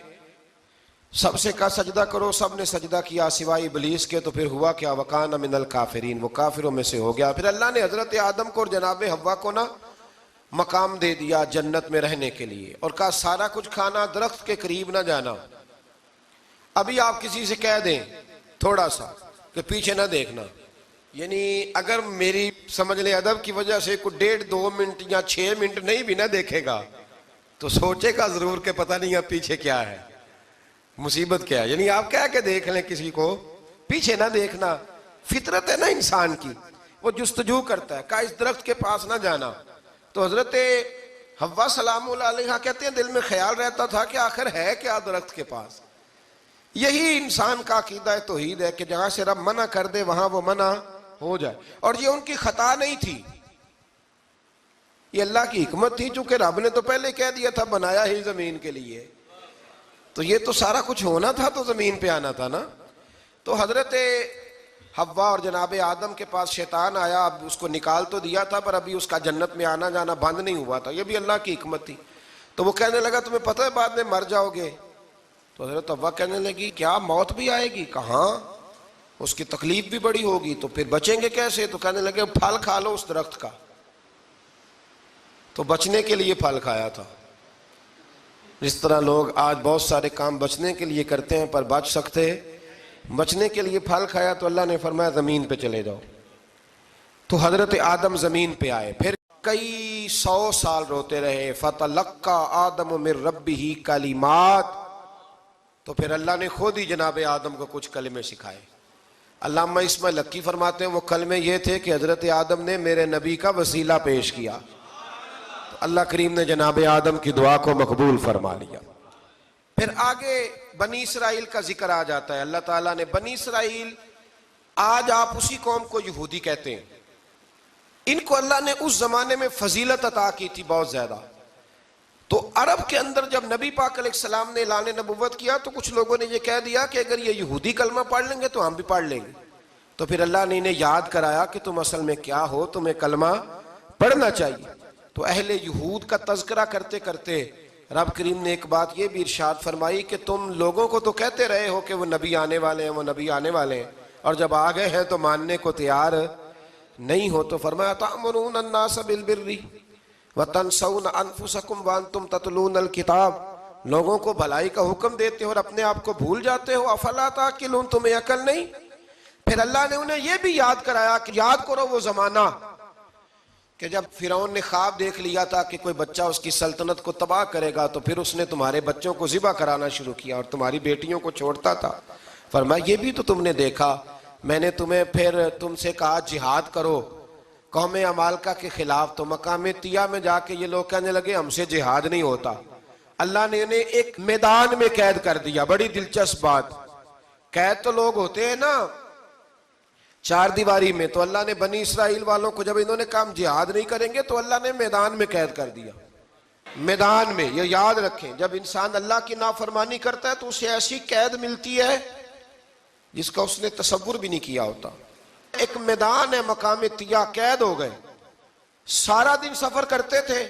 سب سے کہا سجدہ کرو، سب نے سجدہ کیا سوائے ابلیس کے. تو پھر ہوا کیا وکان من الکافرین، وہ کافروں میں سے ہو گیا. پھر اللہ نے حضرت آدم کو اور جناب حوا کو نا مقام دے دیا جنت میں رہنے کے لیے، اور کہا سارا کچھ کھانا، درخت کے قریب نہ جانا. ابھی آپ کسی سے کہہ دیں تھوڑا سا کہ پیچھے نہ دیکھنا، یعنی اگر میری سمجھ لیں ادب کی وجہ سے کوئی 1.5-2 منٹ یا 6 منٹ نہیں بھی نہ دیکھے گا تو سوچے گا ضرور کہ پتہ نہیں اب پیچھے کیا ہے، مصیبت کیا ہے. یعنی آپ کہہ کے دیکھ لیں کسی کو پیچھے نہ دیکھنا. فطرت ہے نا انسان کی، وہ جستجو کرتا ہے. کہا اس درخت کے پاس نہ جانا. تو حضرت حوا سلام اللہ علیہ کہتے ہیں دل میں خیال رہتا تھا کہ آخر ہے کیا درخت کے پاس. یہی انسان کا عقیدہ توحید ہے کہ جہاں سے رب منع کر دے وہاں وہ منع ہو جائے. اور یہ ان کی خطا نہیں تھی، یہ اللہ کی حکمت تھی، چونکہ رب نے تو پہلے کہہ دیا تھا بنایا ہی زمین کے لیے، تو یہ تو سارا کچھ ہونا تھا تو زمین پہ آنا تھا نا. تو حضرت حوا اور جناب آدم کے پاس شیطان آیا. اب اس کو نکال تو دیا تھا پر ابھی اس کا جنت میں آنا جانا بند نہیں ہوا تھا، یہ بھی اللہ کی حکمت تھی. تو وہ کہنے لگا تمہیں پتہ ہے بعد میں مر جاؤ گے. تو حضرت حوا کہنے لگی کیا موت بھی آئے گی؟ کہاں، اس کی تکلیف بھی بڑی ہوگی، تو پھر بچیں گے کیسے؟ تو کہنے لگے پھل کھا لو اس درخت کا. تو بچنے کے لیے پھل کھایا تھا. جس طرح لوگ آج بہت سارے کام بچنے کے لیے کرتے ہیں پر بچ سکتے، بچنے کے لیے پھل کھایا. تو اللہ نے فرمایا زمین پہ چلے جاؤ. تو حضرت آدم زمین پہ آئے. پھر کئی 100 سال روتے رہے. فَتَلَقَّى آدَمُ مِن رَبِّهِ کلمات. تو پھر اللہ نے خود ہی جناب آدم کو کچھ کلمے سکھائے. علامہ اسماعیل لکی فرماتے ہیں وہ کلمے یہ تھے کہ حضرت آدم نے میرے نبی کا وسیلہ پیش کیا، تو اللہ کریم نے جناب آدم کی دعا کو مقبول فرما لیا. پھر آگے بنی اسرائیل کا ذکر آ جاتا ہے. اللہ تعالیٰ نے بنی اسرائیل، آج آپ اسی قوم کو یہودی کہتے ہیں، ان کو اللہ نے اس زمانے میں فضیلت عطا کی تھی بہت زیادہ. تو عرب کے اندر جب نبی پاک علیہ السلام نے اعلان نبوت کیا تو کچھ لوگوں نے یہ کہہ دیا کہ اگر یہ یہودی کلمہ پڑھ لیں گے تو ہم بھی پڑھ لیں گے. تو پھر اللہ نے انہیں یاد کرایا کہ تم اصل میں کیا ہو، تمہیں کلمہ پڑھنا چاہیے. تو اہل یہود کا تذکرہ کرتے کرتے رب کریم نے ایک بات یہ بھی ارشاد فرمائی کہ تم لوگوں کو تو کہتے رہے ہو کہ وہ نبی آنے والے ہیں، وہ نبی آنے والے ہیں، اور جب آ گئے ہیں تو ماننے کو تیار نہیں ہو. تو فرمایا تأمرون الناس بالبر وَتَنْسَوْنَ أَنفُسَكُمْ وَأَنْتُمْ تَتْلُونَ الْكِتَابَ، لوگوں کو بھلائی کا حکم دیتے ہو اور اپنے آپ کو بھول جاتے ہو. افلا تعقلون، تمہیں عقل نہیں؟ پھر اللہ نے انہیں یہ بھی یاد کرایا کہ یاد کرو وہ زمانہ کہ جب فرعون نے خواب دیکھ لیا تھا کہ کوئی بچہ اس کی سلطنت کو تباہ کرے گا، تو پھر اس نے تمہارے بچوں کو ذبح کرانا شروع کیا اور تمہاری بیٹیوں کو چھوڑتا تھا. فرمایا یہ بھی تو تم نے دیکھا، میں نے تمہیں پھر تم سے کہا جہاد کرو قوم عمالقہ کے خلاف، تو مقام طیہ میں جا کے یہ لوگ کہنے لگے ہم سے جہاد نہیں ہوتا. اللہ نے انہیں ایک میدان میں قید کر دیا. بڑی دلچسپ بات. قید تو لوگ ہوتے ہیں نا چار دیواری میں, تو اللہ نے بنی اسرائیل والوں کو جب انہوں نے کہا جہاد نہیں کریں گے تو اللہ نے میدان میں قید کر دیا. میدان میں. یہ یاد رکھیں, جب انسان اللہ کی نافرمانی کرتا ہے تو اسے ایسی قید ملتی ہے جس کا اس نے تصور بھی نہیں کیا ہوتا. ایک میدان ہے مقام طیہ, قید ہو گئے. سارا دن سفر کرتے تھے,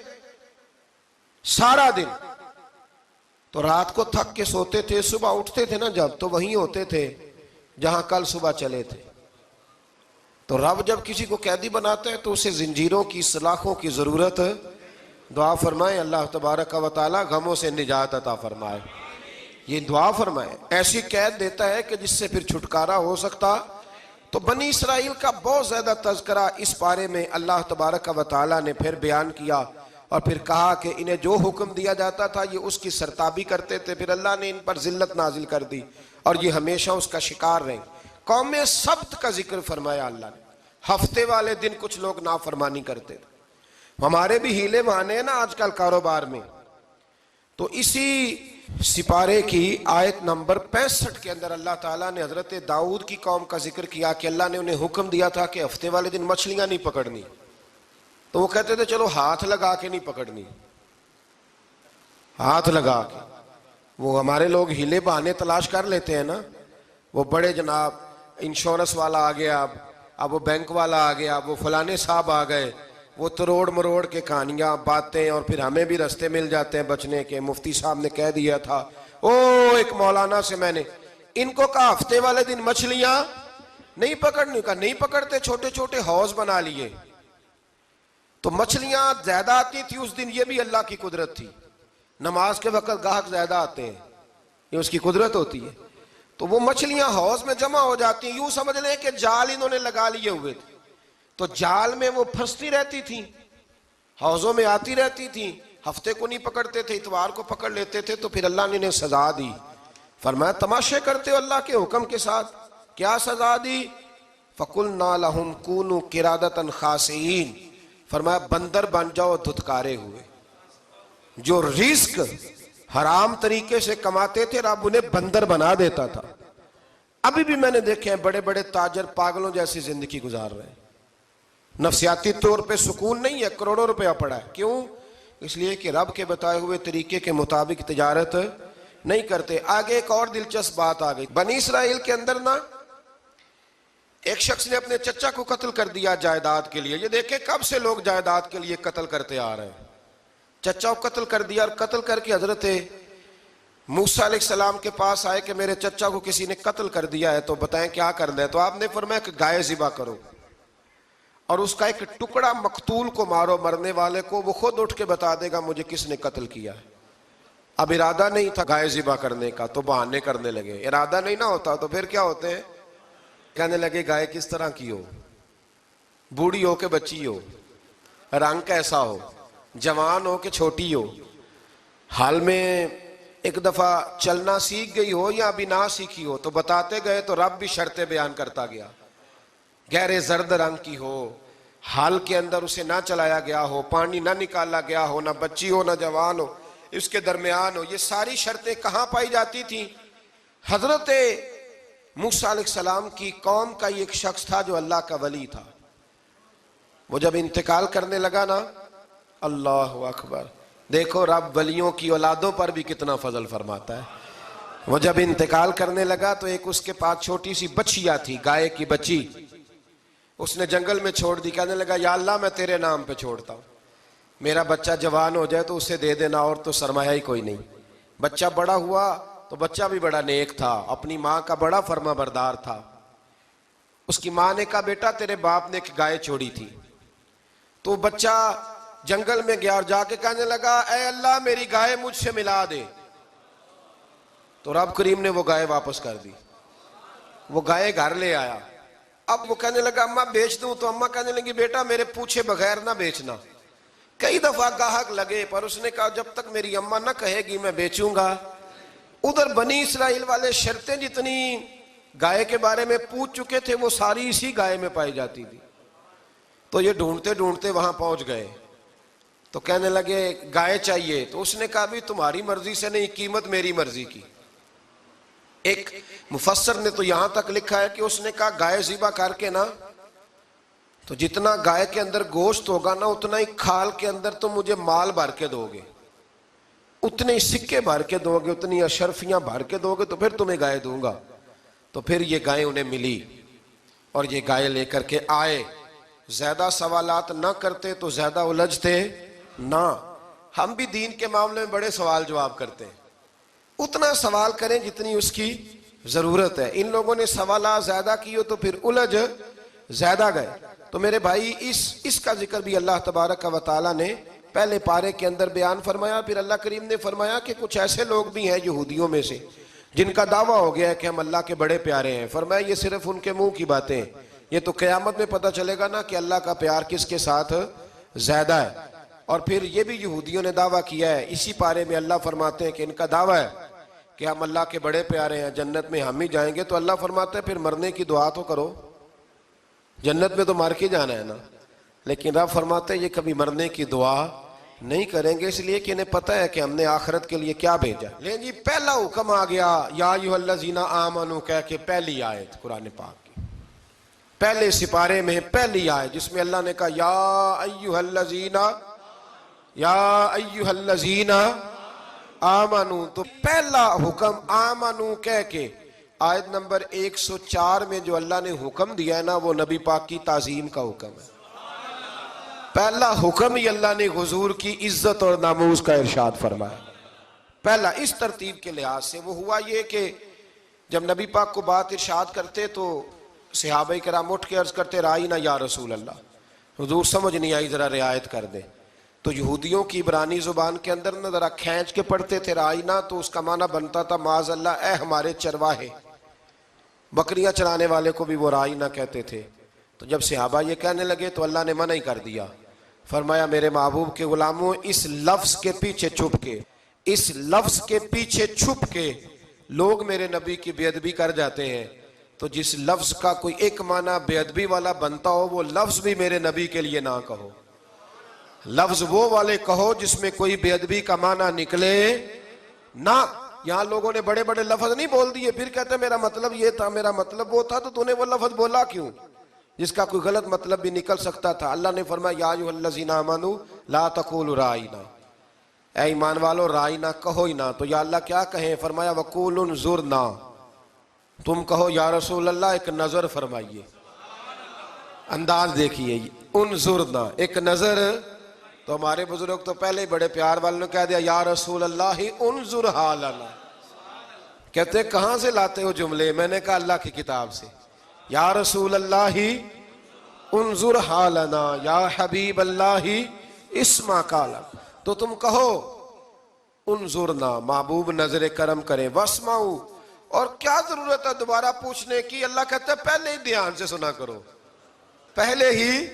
سارا دن. تو رات کو تھک کے سوتے تھے, صبح اٹھتے تھے نا جب, تو وہیں ہوتے تھے جہاں کل صبح چلے تھے. تو رب جب کسی کو قیدی بناتا ہے تو اسے زنجیروں کی, سلاخوں کی ضرورت. دعا فرمائے اللہ تبارک و تعالی غموں سے نجات عطا فرمائے. یہ دعا فرمائے. ایسی قید دیتا ہے کہ جس سے پھر چھٹکارا ہو سکتا. تو بنی اسرائیل کا بہت زیادہ تذکرہ اس پارے میں اللہ تبارک و تعالی نے پھر بیان کیا, اور پھر کہا کہ انہیں جو حکم دیا جاتا تھا یہ اس کی سرتابی کرتے تھے. پھر اللہ نے ان پر ذلت نازل کر دی اور یہ ہمیشہ اس کا شکار رہے. قوم سبت کا ذکر فرمایا اللہ نے. ہفتے والے دن کچھ لوگ نافرمانی کرتے تھے. ہمارے بھی ہیلے بہانے ہیں نا آج کل کاروبار میں. تو اسی سپارے کی آیت نمبر 65 کے اندر اللہ تعالیٰ نے حضرت داؤد کی قوم کا ذکر کیا کہ اللہ نے انہیں حکم دیا تھا کہ ہفتے والے دن مچھلیاں نہیں پکڑنی. تو وہ کہتے تھے چلو ہاتھ لگا کے نہیں پکڑنی, ہاتھ لگا کے. وہ ہمارے لوگ ہیلے بہانے تلاش کر لیتے ہیں نا. وہ بڑے جناب انشورنس والا آ گیا, اب وہ بینک والا آ گیا, وہ فلانے صاحب آ گئے, وہ تروڑ مروڑ کے کہانیاں باتیں, اور پھر ہمیں بھی رستے مل جاتے ہیں بچنے کے. مفتی صاحب نے کہہ دیا تھا, ایک مولانا سے میں نے ان کو کہا ہفتے والے دن مچھلیاں نہیں پکڑنی. کا نہیں پکڑتے, چھوٹے چھوٹے حوض بنا لیے. تو مچھلیاں زیادہ آتی تھی اس دن, یہ بھی اللہ کی قدرت تھی. نماز کے وقت گاہک زیادہ آتے ہیں, یہ اس کی قدرت ہوتی ہے. تو وہ مچھلیاں حوض میں جمع ہو جاتی ہیں. یوں سمجھ لیں کہ جال انہوں نے لگا لیے ہوئے تھے, تو جال میں وہ پھنستی رہتی تھی, حوضوں میں آتی رہتی تھی. ہفتے کو نہیں پکڑتے تھے, اتوار کو پکڑ لیتے تھے. تو پھر اللہ نے انہیں سزا دی. فرمایا تماشے کرتے ہو اللہ کے حکم کے ساتھ. کیا سزا دی؟ فَقُلْنَا لَهُمْ كُونُوا قِرَادَةً خَاسِئِينَ. فرمایا بندر بن جاؤ دھتکارے ہوئے. جو رزق حرام طریقے سے کماتے تھے رب انہیں بندر بنا دیتا تھا. ابھی بھی میں نے دیکھے ہیں بڑے بڑے تاجر پاگلوں جیسی زندگی گزار رہے ہیں. نفسیاتی طور پہ سکون نہیں ہے, کروڑوں روپیہ پڑا ہے. کیوں؟ اس لیے کہ رب کے بتائے ہوئے طریقے کے مطابق تجارت نہیں کرتے. آگے ایک اور دلچسپ بات آ گئی. بنی اسرائیل کے اندر نا ایک شخص نے اپنے چچا کو قتل کر دیا جائیداد کے لیے. یہ دیکھیں کب سے لوگ جائیداد کے لیے قتل کرتے آ رہے ہیں. چچا کو قتل کر دیا, اور قتل کر کے حضرت موسیٰ علیہ السلام کے پاس آئے کہ میرے چچا کو کسی نے قتل کر دیا ہے, تو بتائیں کیا کرنا ہے. تو آپ نے فرمایا کہ گائے ذبح کرو, اور اس کا ایک ٹکڑا مقتول کو مارو, مرنے والے کو. وہ خود اٹھ کے بتا دے گا مجھے کس نے قتل کیا ہے. اب ارادہ نہیں تھا گائے ذبح کرنے کا, تو بہانے کرنے لگے. ارادہ نہیں نہ ہوتا تو پھر کیا ہوتے ہیں, کہنے لگے گائے کس طرح کی ہو, بوڑھی ہو کہ بچی ہو, رنگ کیسا ہو, جوان ہو کہ چھوٹی ہو, حال میں ایک دفعہ چلنا سیکھ گئی ہو یا ابھی نہ سیکھی ہو. تو بتاتے گئے تو رب بھی شرطیں بیان کرتا گیا. گہرے زرد رنگ کی ہو, حال کے اندر اسے نہ چلایا گیا ہو, پانی نہ نکالا گیا ہو, نہ بچی ہو نہ جوان ہو, اس کے درمیان ہو. یہ ساری شرطیں کہاں پائی جاتی تھیں؟ حضرت موسیٰ علیہ السلام کی قوم کا ایک شخص تھا جو اللہ کا ولی تھا. وہ جب انتقال کرنے لگا نا, اللہ اکبر, دیکھو رب ولیوں کی اولادوں پر بھی کتنا فضل فرماتا ہے. وہ جب انتقال کرنے لگا تو ایک اس کے پاس چھوٹی سی بچیا تھی, گائے کی بچی. اس نے جنگل میں چھوڑ دی. کہنے لگا یا اللہ میں تیرے نام پہ چھوڑتا ہوں, میرا بچہ جوان ہو جائے تو اسے دے دینا, اور تو سرمایہ ہی کوئی نہیں. بچہ بڑا ہوا تو بچہ بھی بڑا نیک تھا, اپنی ماں کا بڑا فرما بردار تھا. اس کی ماں نے کہا بیٹا تیرے باپ نے ایک گائے چھوڑی تھی. تو بچہ جنگل میں گیا اور جا کے کہنے لگا اے اللہ میری گائے مجھ سے ملا دے. تو رب کریم نے وہ گائے واپس کر دی. وہ گائے گھر لے آیا. اب وہ کہنے لگا اماں بیچ دوں, تو اماں کہنے لگی بیٹا میرے پوچھے بغیر نہ بیچنا. کئی دفعہ گاہک لگے پر اس نے کہا جب تک میری اماں نہ کہے گی میں بیچوں گا. ادھر بنی اسرائیل والے شرطیں جتنی گائے کے بارے میں پوچھ چکے تھے وہ ساری اسی گائے میں پائی جاتی تھی. تو یہ ڈھونڈتے ڈھونڈتے وہاں پہنچ گئے. تو کہنے لگے گائے چاہیے، تو اس نے کہا بھی تمہاری مرضی سے نہیں، قیمت میری مرضی کی۔ ایک مفسر نے تو یہاں تک لکھا ہے کہ اس نے کہا گائے ذبح کر کے نا، تو جتنا گائے کے اندر گوشت ہوگا نا اتنا ہی کھال کے اندر تم مجھے مال بھر کے دو گے، اتنے سکے بھر کے دو گے، اتنی اشرفیاں بھر کے دو گے تو پھر تمہیں گائے دوں گا۔ تو پھر یہ گائے انہیں ملی اور یہ گائے لے کر کے آئے۔ زیادہ سوالات نہ کرتے تو زیادہ الجھتے نہ۔ ہم بھی دین کے معاملے میں بڑے سوال جواب کرتے ہیں، اتنا سوال کریں جتنی اس کی ضرورت ہے۔ ان لوگوں نے سوالات زیادہ کیے تو پھر الجھ زیادہ گئے۔ تو میرے بھائی اس کا ذکر بھی اللہ تبارک و تعالیٰ نے پہلے پارے کے اندر بیان فرمایا۔ پھر اللہ کریم نے فرمایا کہ کچھ ایسے لوگ بھی ہیں یہودیوں میں سے جن کا دعویٰ ہو گیا ہے کہ ہم اللہ کے بڑے پیارے ہیں۔ فرمایا یہ صرف ان کے منہ کی باتیں ہیں، یہ تو قیامت میں پتہ چلے گا نا کہ اللہ کا پیار کس کے ساتھ زیادہ ہے۔ اور پھر یہ بھی یہودیوں نے دعویٰ کیا ہے، اسی پارے میں اللہ فرماتے ہیں کہ ان کا دعویٰ ہے کہ ہم اللہ کے بڑے پیارے ہیں، جنت میں ہم ہی جائیں گے۔ تو اللہ فرماتا ہے پھر مرنے کی دعا تو کرو، جنت میں تو مر کے جانا ہے نا۔ لیکن رب فرماتے ہیں یہ کبھی مرنے کی دعا نہیں کریں گے، اس لیے کہ انہیں پتہ ہے کہ ہم نے آخرت کے لیے کیا بھیجا۔ لیکن جی پہلا حکم آ گیا یا ایھا الذین آمنوا کہہ کے، پہلی آیت قرآن پاک کی پہلے سپارے میں پہلی آیت جس میں اللہ نے کہا یا ایھا الذین آمنوا، تو پہلا حکم آمنوا کہہ کے آیت نمبر 104 میں جو اللہ نے حکم دیا ہے نا وہ نبی پاک کی تعظیم کا حکم ہے۔ پہلا حکم ہی اللہ نے حضور کی عزت اور ناموس کا ارشاد فرمایا۔ پہلا اس ترتیب کے لحاظ سے وہ ہوا یہ کہ جب نبی پاک کو بات ارشاد کرتے تو صحابہ کرام اٹھ کے عرض کرتے رائینا یا رسول اللہ، حضور سمجھ نہیں آئی ذرا رعایت کر دیں۔ تو یہودیوں کی عبرانی زبان کے اندر نہ ذرا کھینچ کے پڑھتے تھے رائینا، تو اس کا معنی بنتا تھا معاذ اللہ اے ہمارے چرواہے، بکریاں چرانے والے کو بھی وہ رائینا کہتے تھے۔ تو جب صحابہ یہ کہنے لگے تو اللہ نے منع ہی کر دیا، فرمایا میرے محبوب کے غلاموں اس لفظ کے پیچھے چھپ کے لوگ میرے نبی کی بے ادبی کر جاتے ہیں۔ تو جس لفظ کا کوئی ایک معنی بے ادبی والا بنتا ہو وہ لفظ بھی میرے نبی کے لیے نہ کہو، لفظ وہ والے کہو جس میں کوئی بے ادبی کا معنی نکلے نہ۔ یہاں لوگوں نے بڑے بڑے لفظ نہیں بول دیے، پھر کہتے میرا مطلب یہ تھا، میرا مطلب وہ تھا، تو تو نے وہ لفظ بولا کیوں جس کا کوئی غلط مطلب بھی نکل سکتا تھا۔ اللہ نے فرمایا یا ایھا الذین آمنوا لا تقولوا رائینا، اے ایمان والو رائینا کہو ہی نہ۔ تو یا اللہ کیا کہیں؟ فرمایا وقولوا انظرنا، تم کہو یا رسول اللہ ایک نظر فرمائیے۔ انداز دیکھیے، انظرنا ایک نظر۔ تو ہمارے بزرگ تو پہلے ہی بڑے پیار والوں نے کہہ دیا یا رسول اللہ انظر حالنا۔ کہتے کہاں سے لاتے ہو جملے؟ میں نے کہا اللہ کی کتاب سے۔ یا رسول اللہ انظر حالنا، یا حبیب اللہ اسمع قالا، تو تم کہو انظرنا، محبوب نظر کرم کریں، واسمعوا، اور کیا ضرورت ہے دوبارہ پوچھنے کی؟ اللہ کہتا ہے پہلے ہی دھیان سے سنا کرو، پہلے ہی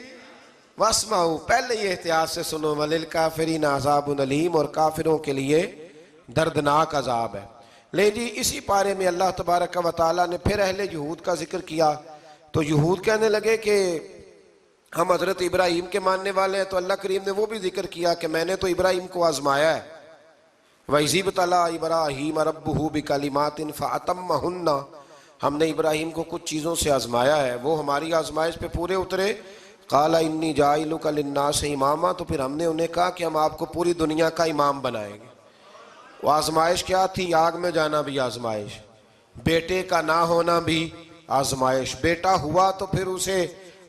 واسمعوا، پہلے ہی احتیاط سے سنو، وللکافرین عذاب علیم، اور کافروں کے لیے دردناک عذاب ہے۔ لے جی اسی پارے میں اللہ تبارک و تعالیٰ نے پھر اہل یہود کا ذکر کیا۔ تو یہود کہنے لگے کہ ہم حضرت ابراہیم کے ماننے والے ہیں، تو اللہ کریم نے وہ بھی ذکر کیا کہ میں نے تو ابراہیم کو آزمایا ہے۔ وَإِذِ ابْتَلَىٰ إِبْرَاهِيمَ رَبُّهُ بِكَلِمَاتٍ فَأَتَمَّهُنَّ، ہم نے ابراہیم کو کچھ چیزوں سے آزمایا ہے، وہ ہماری آزمائش پہ پورے اترے۔ قَالَ إِنِّي جَاعِلُكَ لِلنَّاسِ إِمَامًا، تو پھر ہم نے انہیں کہا کہ ہم آپ کو پوری دنیا کا امام بنائیں گے۔ وہ آزمائش کیا تھی؟ آگ میں جانا بھی آزمائش، بیٹے کا نہ ہونا بھی آزمائش، بیٹا ہوا تو پھر اسے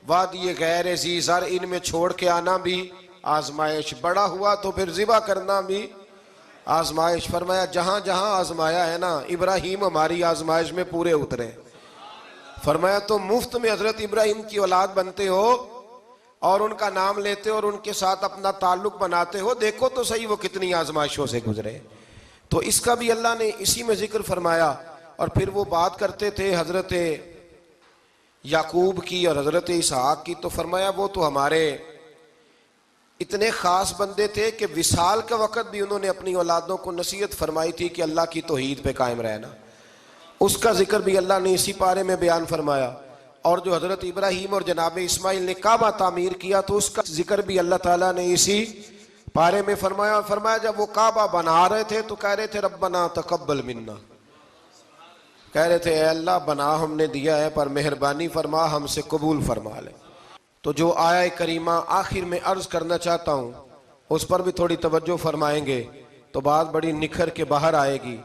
وادی غیر ذی زرع میں چھوڑ کے آنا بھی آزمائش، بڑا ہوا تو پھر ذبح کرنا بھی آزمائش۔ فرمایا جہاں جہاں آزمایا ہے نا ابراہیم ہماری آزمائش میں پورے اترے۔ فرمایا تو مفت میں حضرت ابراہیم کی اولاد بنتے ہو اور ان کا نام لیتے اور ان کے ساتھ اپنا تعلق بناتے ہو، دیکھو تو صحیح وہ کتنی آزمائشوں سے گزرے۔ تو اس کا بھی اللہ نے اسی میں ذکر فرمایا۔ اور پھر وہ بات کرتے تھے حضرت یعقوب کی اور حضرت اسحاق کی، تو فرمایا وہ تو ہمارے اتنے خاص بندے تھے کہ وصال کے وقت بھی انہوں نے اپنی اولادوں کو نصیحت فرمائی تھی کہ اللہ کی توحید پہ قائم رہنا۔ اس کا ذکر بھی اللہ نے اسی پارے میں بیان فرمایا۔ اور جو حضرت ابراہیم اور جناب اسماعیل نے کعبہ تعمیر کیا تو اس کا ذکر بھی اللہ تعالیٰ نے اسی پارے میں فرمایا جب وہ کعبہ بنا رہے تھے تو کہہ رہے تھے ربنا تقبل منا، کہہ رہے تھے اے اللہ بنا ہم نے دیا ہے پر مہربانی فرما ہم سے قبول فرما لے۔ تو جو آیہ کریمہ آخر میں عرض کرنا چاہتا ہوں اس پر بھی تھوڑی توجہ فرمائیں گے تو بات بڑی نکھر کے باہر آئے گی۔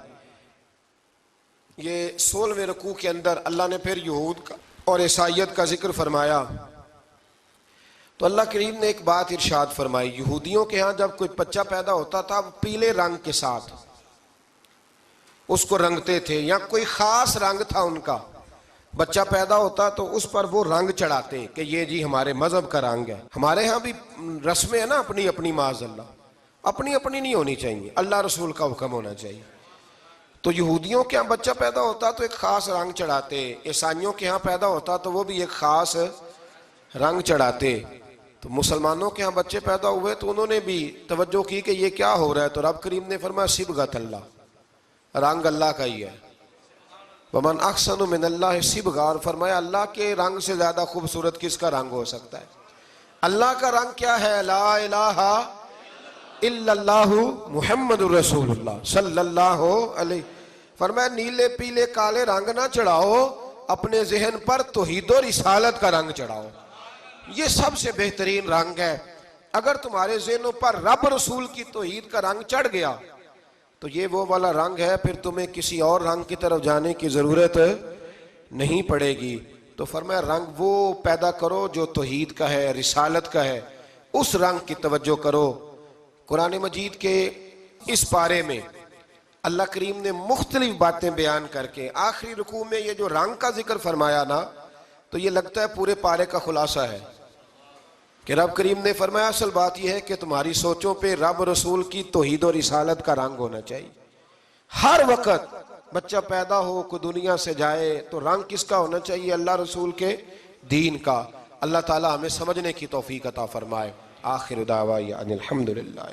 یہ 16ویں رکوع کے اندر اللہ نے پھر یہود کا اور عیسائیت کا ذکر فرمایا تو اللہ کریم نے ایک بات ارشاد فرمائی، یہودیوں کے ہاں جب کوئی بچہ پیدا ہوتا تھا وہ پیلے رنگ کے ساتھ اس کو رنگتے تھے، یا کوئی خاص رنگ تھا ان کا، بچہ پیدا ہوتا تو اس پر وہ رنگ چڑھاتے کہ یہ جی ہمارے مذہب کا رنگ ہے۔ ہمارے ہاں بھی رسمیں ہیں نا اپنی اپنی، معاذ اللہ اپنی اپنی نہیں ہونی چاہیے، اللہ رسول کا حکم ہونا چاہیے۔ تو یہودیوں کے ہاں بچہ پیدا ہوتا تو ایک خاص رنگ چڑھاتے، عیسائیوں کے ہاں پیدا ہوتا تو وہ بھی ایک خاص رنگ چڑھاتے۔ تو مسلمانوں کے ہاں بچے پیدا ہوئے تو انہوں نے بھی توجہ کی کہ یہ کیا ہو رہا ہے، تو رب کریم نے فرمایا صبغۃ اللہ، رنگ اللہ کا ہی ہے۔ ومن احسن من اللہ صبغہ، فرمایا اللہ کے رنگ سے زیادہ خوبصورت کس کا رنگ ہو سکتا ہے؟ اللہ کا رنگ کیا ہے؟ لا الہ الا اللہ محمد رسول اللہ صلی اللہ علیہ۔ فرمایا نیلے پیلے کالے رنگ نہ چڑھاؤ، اپنے ذہن پر توحید و رسالت کا رنگ چڑھاؤ، یہ سب سے بہترین رنگ ہے۔ اگر تمہارے ذہنوں پر رب رسول کی توحید کا رنگ چڑھ گیا تو یہ وہ والا رنگ ہے، پھر تمہیں کسی اور رنگ کی طرف جانے کی ضرورت نہیں پڑے گی۔ تو فرمایا رنگ وہ پیدا کرو جو توحید کا ہے، رسالت کا ہے، اس رنگ کی توجہ کرو۔ قرآن مجید کے اس پارے میں اللہ کریم نے مختلف باتیں بیان کر کے آخری رکوع میں یہ جو رنگ کا ذکر فرمایا نا، تو یہ لگتا ہے پورے پارے کا خلاصہ ہے کہ رب کریم نے فرمایا اصل بات یہ ہے کہ تمہاری سوچوں پہ رب رسول کی توحید و رسالت کا رنگ ہونا چاہیے۔ ہر وقت بچہ پیدا ہو کوئی دنیا سے جائے تو رنگ کس کا ہونا چاہیے؟ اللہ رسول کے دین کا۔ اللہ تعالی ہمیں سمجھنے کی توفیق عطا فرمائے۔ آخر دعوانا ان الحمدللہ۔